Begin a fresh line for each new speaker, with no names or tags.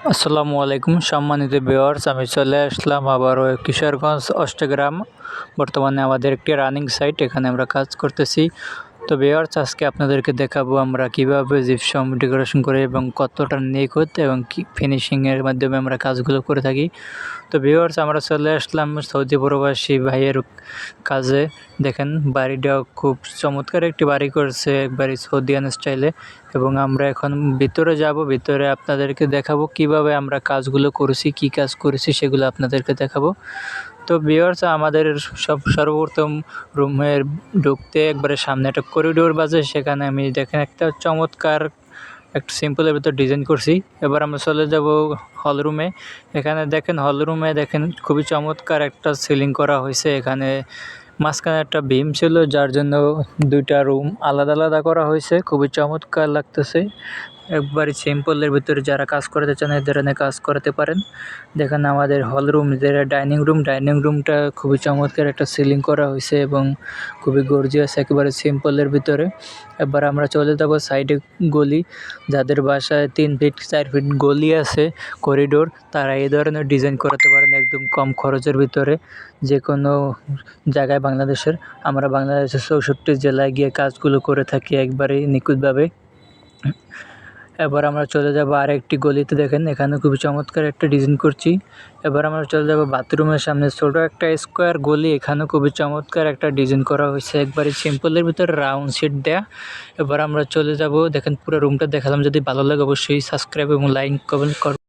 আসসালামু আলাইকুম সম্মানিত ভিউয়ার্স, আমি চলে আসলাম আবারও কিশোরগঞ্জ অষ্টগ্রাম। বর্তমানে আমাদের একটি রানিং সাইট, এখানে আমরা কাজ করতেছি। তো ভিউয়ার্স, আজকে আপনাদেরকে দেখাবো আমরা কিভাবে জিপসাম ডেকোরেশন করে এবং কতটা নিখুঁত এবং কি ফিনিশিংয়ের মাধ্যমে আমরা কাজগুলো করে থাকি। তো ভিউয়ার্স, আমরা চলে আসলাম সৌদি প্রবাসী ভাইয়ের কাজে। দেখেন, বাড়িটা খুব চমৎকার একটি বাড়ি করছে, একবারই সৌদিয়ান স্টাইলে। এবং আমরা এখন ভিতরে যাব, ভিতরে আপনাদেরকে দেখাবো কিভাবে আমরা কাজগুলো করেছি, কি কাজ করেছি সেগুলো আপনাদেরকে দেখাবো। তো ভিউয়ার্স, আমাদের সর্বপ্রথম রুমের ঢুকতে একবারে সামনে একটা করিডোর বাজে, সেখানে আমি দেখেন একটা চমৎকার একটা সিম্পলের ভিতর ডিজাইন করছি। এবার আমরা চলে যাব হল রুমে। এখানে দেখেন, হল রুমে দেখেন খুবই চমৎকার একটা সিলিং করা হয়েছে। এখানে মাঝখানে একটা বিম ছিল, যার জন্য দুইটা রুম আলাদা আলাদা করা হয়েছে, খুবই চমৎকার লাগতেছে। একবারই সিম্পলের ভিতরে যারা কাজ করতে চান এই ধরনের কাজ করতে পারেন। দেখেন আমাদের হল রুম, যেটা ডাইনিং রুমটা খুবই চমৎকার একটা সিলিং করা হয়েছে এবং খুবই গর্জিয়াস, একেবারে সিম্পলের ভিতরে। এবার আমরা চলে যাব সাইডে গলি, যাদের বাসায় 3 ফিট 4 ফিট গলি আছে, করিডোর, তারা এই ধরনের ডিজাইন করাতে পারেন একদম কম খরচের ভিতরে যে কোনো জায়গায় বাংলাদেশের। আমরা বাংলাদেশের 64 জেলায় গিয়ে কাজগুলো করে থাকি একবারেই নিখুঁতভাবে। এবার আমরা চলে যাব আরেকটি গলিতে। দেখেন, এখানে খুবই চমৎকার একটা ডিজাইন করছি। এবার আমরা চলে যাব বাথরুমের সামনে, ছোট একটা স্কোয়ার গলি, এখানেও খুবই চমৎকার একটা ডিজাইন করা হয়েছে, একবারে সিম্পলের ভিতরে রাউন্ড শেড দেয়া। এবার আমরা চলে যাব, দেখেন পুরো রুমটা দেখালাম। যদি ভালো লাগে অবশ্যই সাবস্ক্রাইব এবং লাইক কমেন্ট করবেন।